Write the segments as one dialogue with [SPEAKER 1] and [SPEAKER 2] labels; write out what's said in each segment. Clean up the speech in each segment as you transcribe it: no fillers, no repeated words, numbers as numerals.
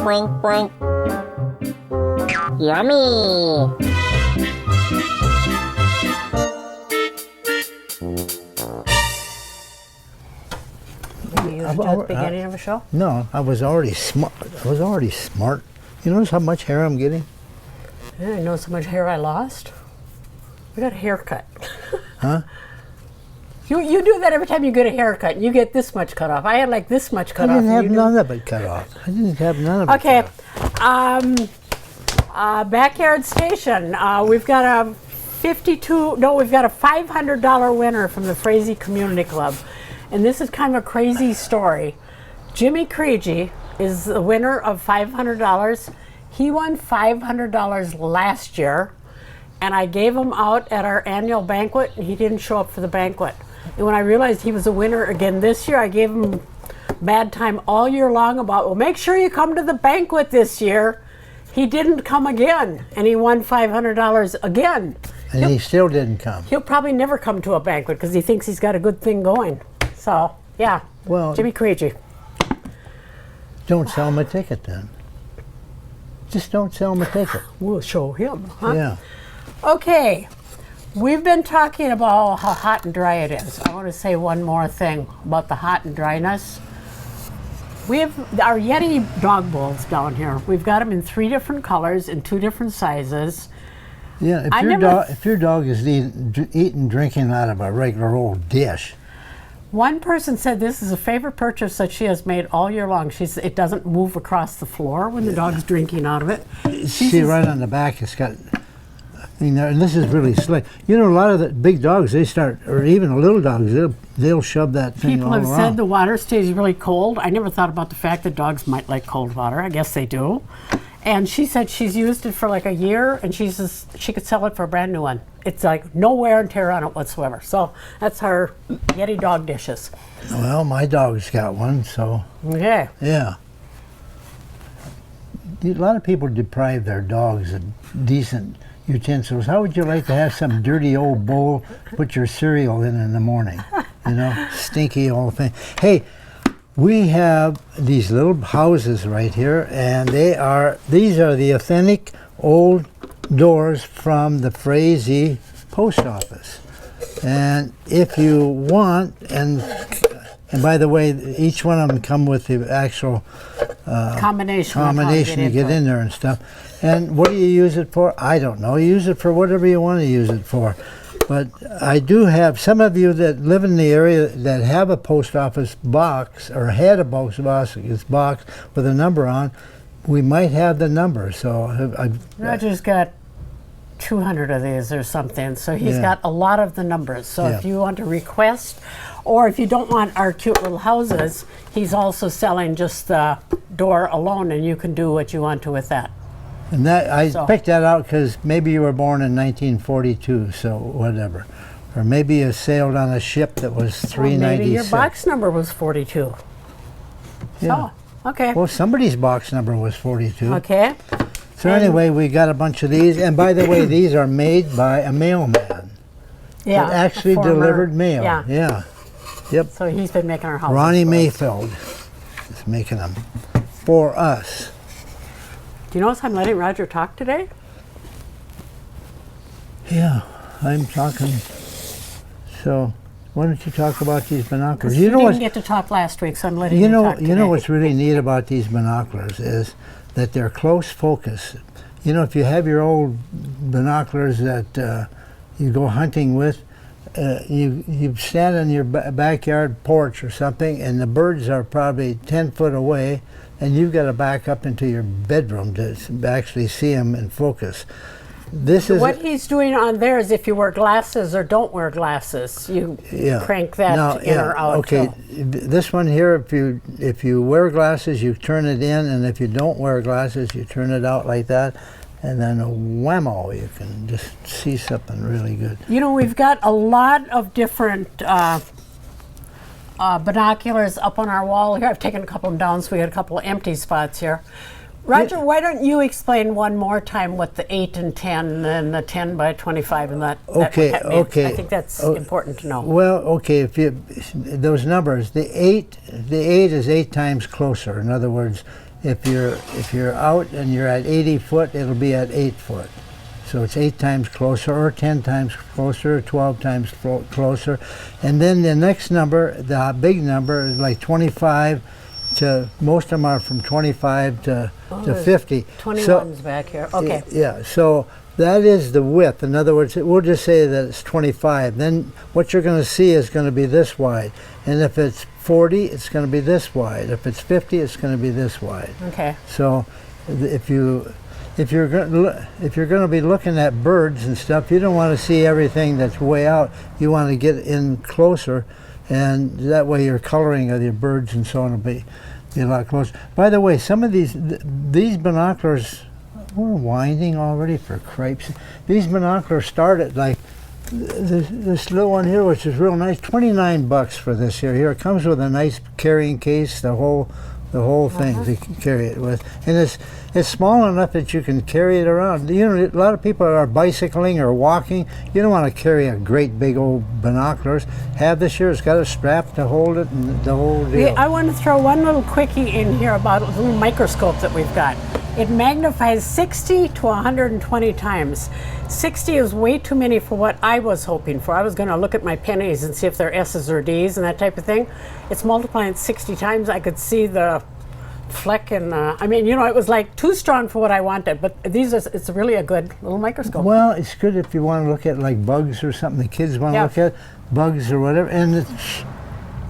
[SPEAKER 1] Boink, boink. Yummy.
[SPEAKER 2] You at the beginning of a show?
[SPEAKER 3] No, I was already smart. You notice how much hair I'm getting?
[SPEAKER 2] I didn't know so much hair I lost. I got a haircut.
[SPEAKER 3] Huh?
[SPEAKER 2] You do that every time you get a haircut. You get this much cut off. I had like this much cut off.
[SPEAKER 3] I didn't have none of it cut off. I didn't have none of it
[SPEAKER 2] Okay.
[SPEAKER 3] cut off.
[SPEAKER 2] Backyard Station. We've got a $500 winner from the Frazee Community Club. And this is kind of a crazy story. Jimmy Creegee is the winner of $500. He won $500 last year, and I gave him out at our annual banquet, and he didn't show up for the banquet. And when I realized he was a winner again this year, I gave him bad time all year long about, well, make sure you come to the banquet this year. He didn't come again, and he won $500 again.
[SPEAKER 3] And he still didn't come.
[SPEAKER 2] He'll probably never come to a banquet because he thinks he's got a good thing going. So, yeah,
[SPEAKER 3] Well,
[SPEAKER 2] Jimmy Creegee.
[SPEAKER 3] don't sell him a ticket then. Just don't sell him a ticket.
[SPEAKER 2] We'll show him, huh?
[SPEAKER 3] Yeah.
[SPEAKER 2] Okay, we've been talking about how hot and dry it is. I want to say one more thing about the hot and dryness. We have our Yeti dog bowls down here. We've got them in 3 different colors in 2 different sizes.
[SPEAKER 3] Yeah, if your dog is eating, drinking out of a regular old dish.
[SPEAKER 2] One person said this is a favorite purchase that she has made all year long. It doesn't move across the floor when the dog's drinking out of it.
[SPEAKER 3] See, right on the back, it's got. And this is really slick. You know, a lot of the big dogs, or even little dogs, they'll shove that thing
[SPEAKER 2] People
[SPEAKER 3] all
[SPEAKER 2] have
[SPEAKER 3] around.
[SPEAKER 2] said the water stays really cold. I never thought about the fact that dogs might like cold water. I guess they do. And she said she's used it for like a year, and she says she could sell it for a brand new one. It's like no wear and tear on it whatsoever. So that's her Yeti dog dishes.
[SPEAKER 3] Well, my dog's got one, so
[SPEAKER 2] Okay.
[SPEAKER 3] yeah. A lot of people deprive their dogs of decent utensils. How would you like to have some dirty old bowl, put your cereal in the morning? You know, stinky old thing. Hey, we have these little houses right here, and these are the authentic old doors from the Frazee Post Office. And if you want, and by the way, each one of them come with the actual
[SPEAKER 2] Combination
[SPEAKER 3] you get in there and stuff. And what do you use it for? I don't know. You use it for whatever you want to use it for. But I do have some of you that live in the area that have a post office box or had a post office box with a number on. We might have the number. So
[SPEAKER 2] Roger's got 200 of these or something, so he's got a lot of the numbers. So if you want to request, or if you don't want our cute little houses, he's also selling just the door alone, and you can do what you want to with that.
[SPEAKER 3] And that I picked that out because maybe you were born in 1942, so whatever. Or maybe you sailed on a ship that was 396.
[SPEAKER 2] Maybe your box number was 42.
[SPEAKER 3] Yeah.
[SPEAKER 2] So, okay.
[SPEAKER 3] Well, somebody's box number was 42.
[SPEAKER 2] Okay.
[SPEAKER 3] So anyway, we got a bunch of these. And by the way, these are made by a mailman.
[SPEAKER 2] Yeah.
[SPEAKER 3] That actually delivered mail. Yeah. Yep.
[SPEAKER 2] So he's been making our houses.
[SPEAKER 3] Ronnie Mayfield is making them for us.
[SPEAKER 2] Do you notice I'm letting Roger talk today?
[SPEAKER 3] Yeah, I'm talking. So, why don't you talk about these binoculars?
[SPEAKER 2] You didn't get to talk last week, so I'm letting you talk today.
[SPEAKER 3] You know what's really neat about these binoculars is that they're close focus. You know, if you have your old binoculars that you go hunting with, you stand on your backyard porch or something, and the birds are probably 10 foot away, and you've got to back up into your bedroom to actually see them in focus.
[SPEAKER 2] What he's doing on there is if you wear glasses or don't wear glasses, you crank that in or out.
[SPEAKER 3] Okay, this one here, if you wear glasses, you turn it in, and if you don't wear glasses, you turn it out like that, and then whammo, you can just see something really good.
[SPEAKER 2] You know, we've got a lot of different binoculars up on our wall here. I've taken a couple of them down, so we got a couple of empty spots here. Roger, why don't you explain one more time what the 8 and 10 and the 10 by 25 and that
[SPEAKER 3] Okay.
[SPEAKER 2] I think that's important to know.
[SPEAKER 3] Well, okay, if you those numbers, the 8 is 8 times closer. In other words, If you're out and you're at 80 foot, it'll be at 8 foot. So it's 8 times closer, or 10 times closer, or 12 times closer. And then the next number, the big number, is like 25 to, most of them are from 25 to 50.
[SPEAKER 2] 21's back here. Okay.
[SPEAKER 3] Yeah, so that is the width. In other words, we'll just say that it's 25. Then what you're going to see is going to be this wide. And if it's 40, it's going to be this wide. If it's 50, it's going to be this wide.
[SPEAKER 2] Okay.
[SPEAKER 3] So if you're going to be looking at birds and stuff, you don't want to see everything that's way out. You want to get in closer, and that way your coloring of your birds and so on will be a lot closer. By the way, some of these binoculars, we're winding already, for cripes. These binoculars start at like this little one here, which is real nice. $29 for this here. Here it comes with a nice carrying case, the whole thing to carry it with, and it's small enough that you can carry it around. You know, a lot of people are bicycling or walking. You don't want to carry a great big old binoculars. Have this here. It's got a strap to hold it and the whole deal.
[SPEAKER 2] I want to throw one little quickie in here about a little microscope that we've got. It magnifies 60 to 120 times. 60 is way too many for what I was hoping for. I was going to look at my pennies and see if they're S's or D's and that type of thing. It's multiplying 60 times. I could see the fleck, and I mean, you know, it was like too strong for what I wanted. But it's really a good little microscope.
[SPEAKER 3] Well, it's good if you want to look at like bugs or something. The kids want to look at bugs or whatever, and it's,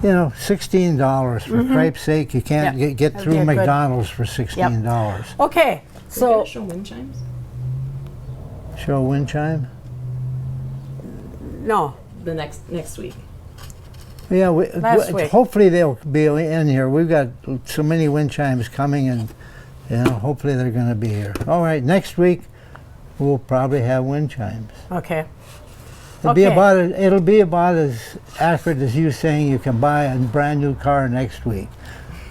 [SPEAKER 3] you know, $16 for cripe's sake. You can't get through McDonald's for $16.
[SPEAKER 2] Okay, so
[SPEAKER 1] show wind chimes.
[SPEAKER 3] Show a wind chime.
[SPEAKER 2] No.
[SPEAKER 1] The next week.
[SPEAKER 3] Yeah,
[SPEAKER 2] Last week.
[SPEAKER 3] Hopefully they'll be in here. We've got so many wind chimes coming, and you know, hopefully they're going to be here. All right, next week we'll probably have wind chimes.
[SPEAKER 2] Okay.
[SPEAKER 3] It'll be about as accurate as you saying you can buy a brand new car next week.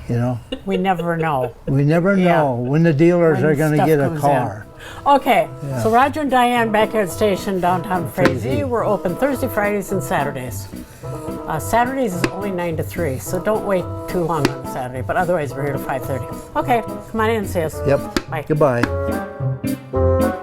[SPEAKER 3] You know.
[SPEAKER 2] We never know.
[SPEAKER 3] We never know when the dealers
[SPEAKER 2] When
[SPEAKER 3] are going to
[SPEAKER 2] stuff
[SPEAKER 3] get a
[SPEAKER 2] comes
[SPEAKER 3] car.
[SPEAKER 2] Okay, so Roger and Diane Backyard Station, downtown Frazee. We're open Thursday, Fridays, and Saturdays. Saturdays is only 9 to 3, so don't wait too long on a Saturday, but otherwise we're here till 5:30. Okay, come on in and see us.
[SPEAKER 3] Yep.
[SPEAKER 2] Bye.
[SPEAKER 3] Goodbye.